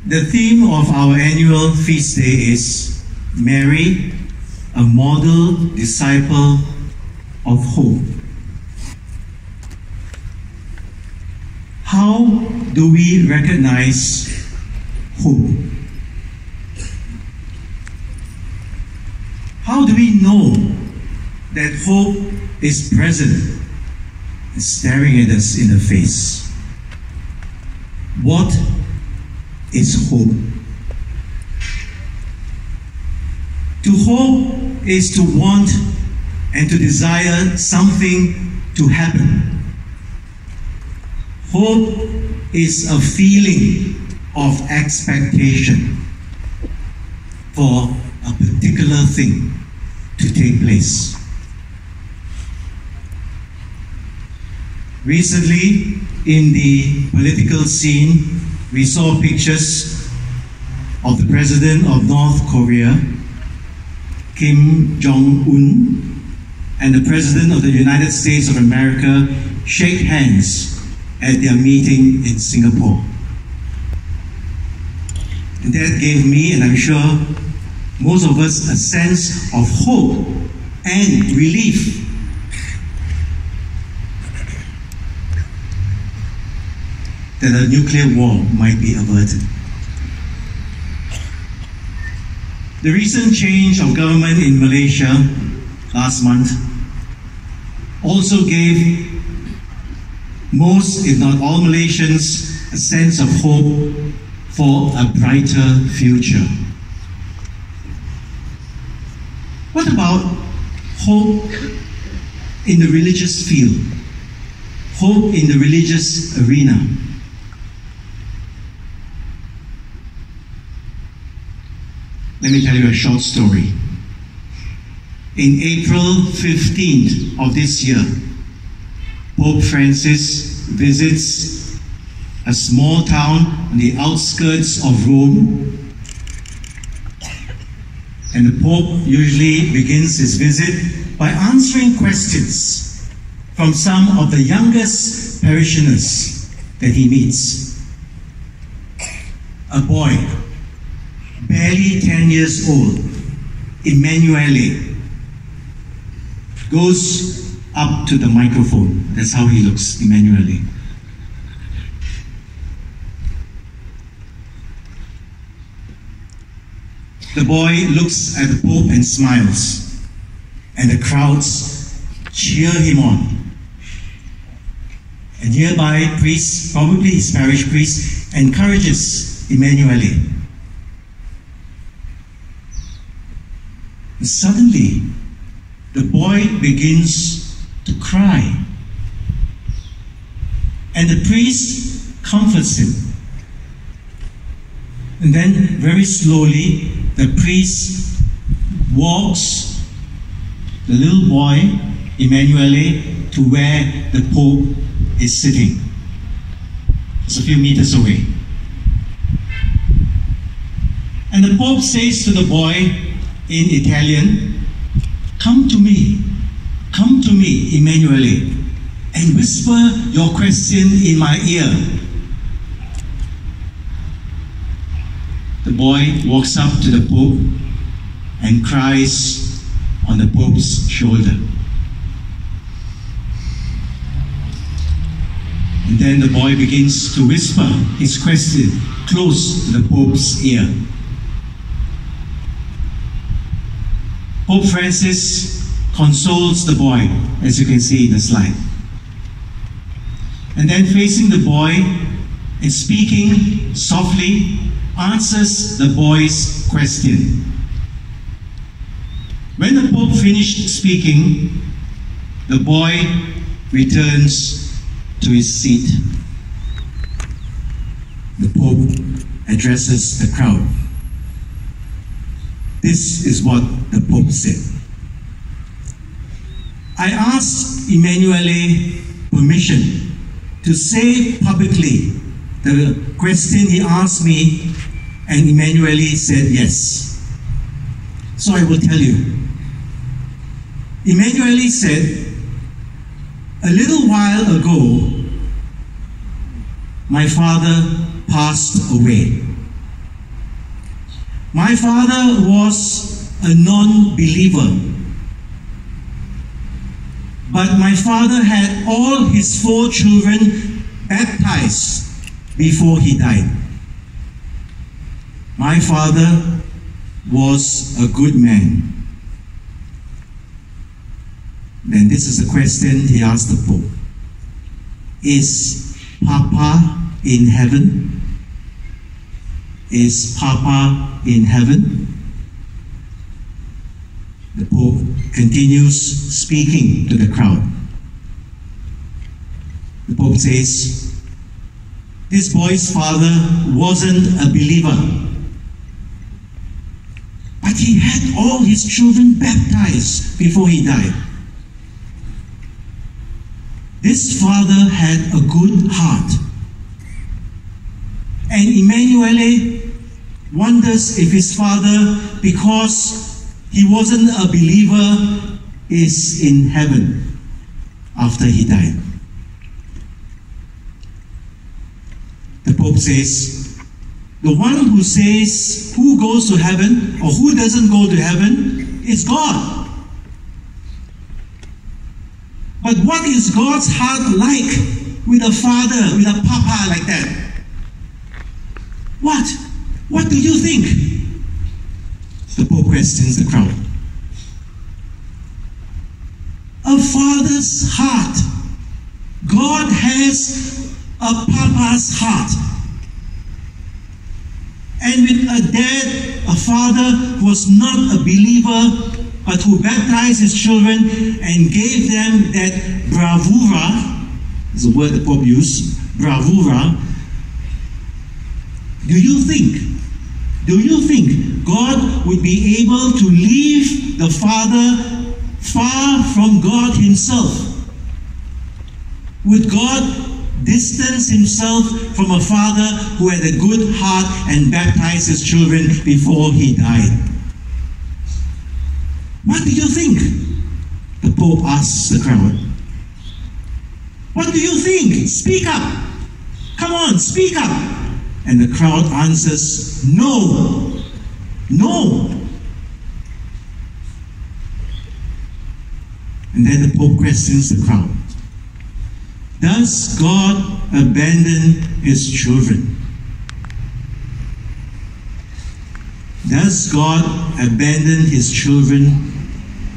The theme of our annual feast day is Mary, a model disciple of hope. How do we recognize hope? How do we know that hope is present and staring at us in the face? What is hope? To hope is to want and to desire something to happen. Hope is a feeling of expectation for a particular thing to take place. Recently, in the political scene, we saw pictures of the President of North Korea, Kim Jong-un, and the President of the United States of America shake hands at their meeting in Singapore. And that gave me, and I'm sure most of us, a sense of hope and relief. That a nuclear war might be averted. The recent change of government in Malaysia last month also gave most, if not all, Malaysians a sense of hope for a brighter future. What about hope in the religious field? Hope in the religious arena? Let me tell you a short story. In April 15th of this year, Pope Francis visits a small town on the outskirts of Rome. And the Pope usually begins his visit by answering questions from some of the youngest parishioners that he meets. A boy, barely 10 years old, Emanuele, goes up to the microphone. That's how he looks, Emanuele. The boy looks at the Pope and smiles, and the crowds cheer him on. A nearby priest, probably his parish priest, encourages Emanuele. And suddenly, the boy begins to cry. And the priest comforts him. And then, very slowly, the priest walks the little boy, Emanuele, to where the Pope is sitting. It's a few meters away. And the Pope says to the boy in Italian, come to me, Emanuele, and whisper your question in my ear. The boy walks up to the Pope and cries on the Pope's shoulder. And then the boy begins to whisper his question close to the Pope's ear. Pope Francis consoles the boy, as you can see in the slide. And then facing the boy and speaking softly, answers the boy's question. When the Pope finished speaking, the boy returns to his seat. The Pope addresses the crowd. This is what the Pope said. I asked Emanuele permission to say publicly the question he asked me, and Emanuele said yes. So I will tell you. Emanuele said, a little while ago, my father passed away. My father was a non-believer. But my father had all his 4 children baptized before he died. My father was a good man. Then this is the question he asked the Pope. Is Papa in heaven? Is Papa in heaven? The Pope continues speaking to the crowd. The Pope says, this boy's father wasn't a believer, but he had all his children baptized before he died. This father had a good heart. And Emanuele wonders if his father, because he wasn't a believer, is in heaven after he died. The Pope says, the one who says who goes to heaven or who doesn't go to heaven is God. But what is God's heart like with a father, with a papa like that? What? What do you think? The Pope questions the crowd. A father's heart. God has a papa's heart. And with a dad, a father who was not a believer, but who baptized his children and gave them that bravura, is a word the Pope used, bravura. Do you think God would be able to leave the father far from God himself? Would God distance himself from a father who had a good heart and baptized his children before he died? What do you think? The Pope asks the crowd. What do you think? Speak up. Come on, speak up. And the crowd answers, no. No. And then the Pope questions the crowd. Does God abandon his children? Does God abandon his children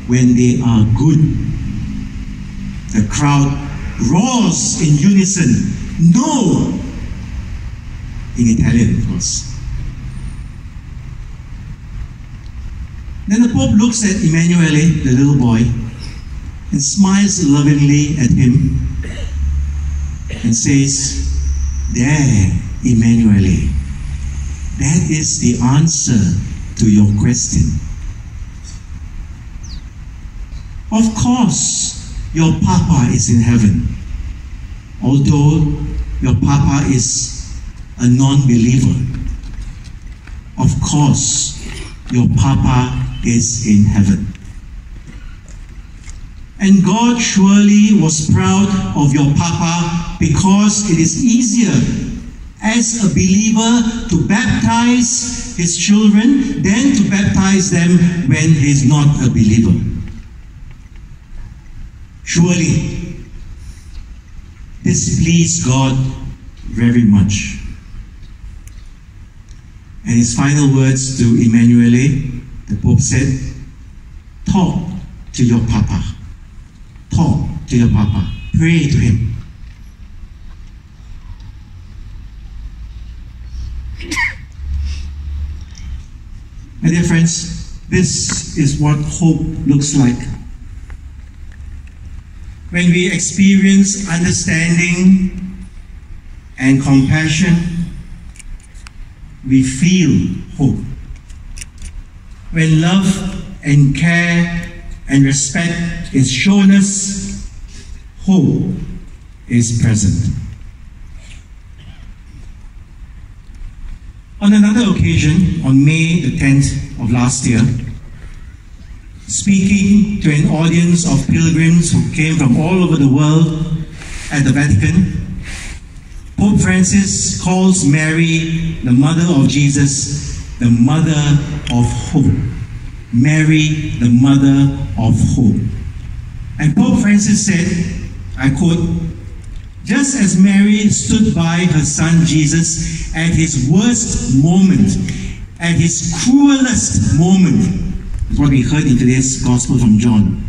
when they are good? The crowd roars in unison, no! In Italian, of course. Then the Pope looks at Emanuele, the little boy, and smiles lovingly at him and says, there, Emanuele, that is the answer to your question. Of course, your papa is in heaven, although your papa is a non-believer. Of course, your papa is in heaven. And God surely was proud of your papa, because it is easier as a believer to baptize his children than to baptize them when he's not a believer. Surely, this pleased God very much. And his final words to Emanuele, the Pope said, talk to your papa. Talk to your papa. Pray to him. My dear friends, this is what hope looks like. When we experience understanding and compassion, we feel hope. When love and care and respect is shown us, hope is present. On another occasion, on May the 10th of last year, speaking to an audience of pilgrims who came from all over the world at the Vatican, Pope Francis calls Mary, the mother of Jesus, the mother of hope. Mary, the mother of hope. And Pope Francis said, I quote, "Just as Mary stood by her son Jesus at his worst moment, at his cruelest moment," is what we heard in today's Gospel from John,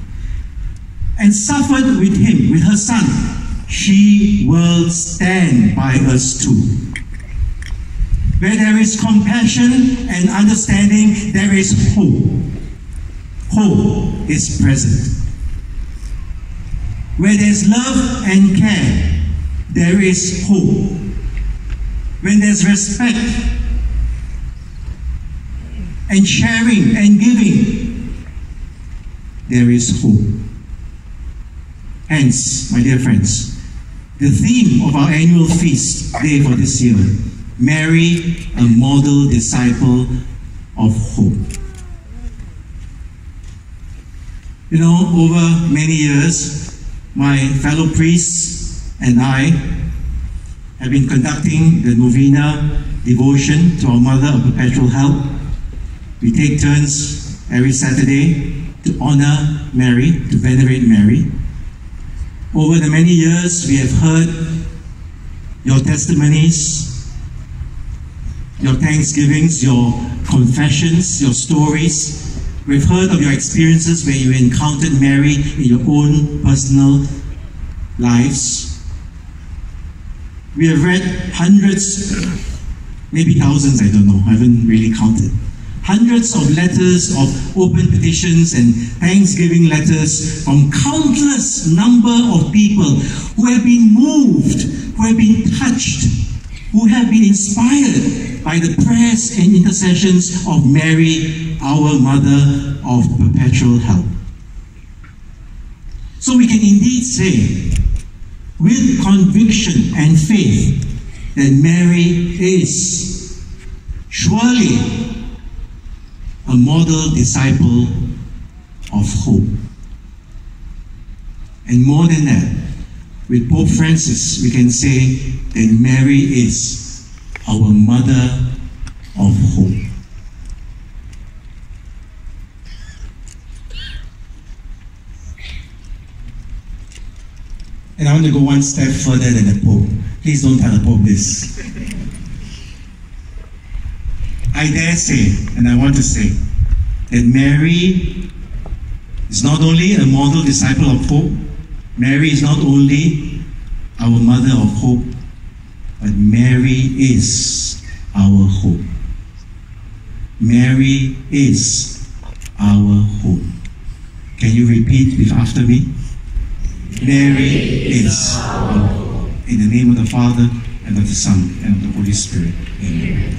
"and suffered with him, with her son, she will stand by us too. Where there is compassion and understanding, there is hope. Hope is present. Where there is love and care, there is hope. When there's respect and sharing and giving, there is hope." Hence, my dear friends, the theme of our annual feast day for this year, Mary, a model disciple of hope. You know, over many years, my fellow priests and I have been conducting the novena devotion to our Mother of Perpetual Help. We take turns every Saturday to honor Mary, to venerate Mary. Over the many years, we have heard your testimonies, your thanksgivings, your confessions, your stories. We've heard of your experiences where you encountered Mary in your own personal lives. We have read hundreds, maybe thousands, I don't know, I haven't really counted. Hundreds of letters of open petitions and thanksgiving letters from countless number of people who have been moved, who have been touched, who have been inspired by the prayers and intercessions of Mary, our Mother of Perpetual Help. So we can indeed say, with conviction and faith, that Mary is surely a model disciple of hope. And more than that, with Pope Francis, we can say that Mary is our mother of hope. And I want to go one step further than the Pope. Please don't tell the Pope this. I dare say, and I want to say, that Mary is not only a model disciple of hope, Mary is not only our mother of hope, but Mary is our hope. Mary is our hope. Can you repeat with after me? Mary is our hope. In the name of the Father, and of the Son, and of the Holy Spirit. Amen.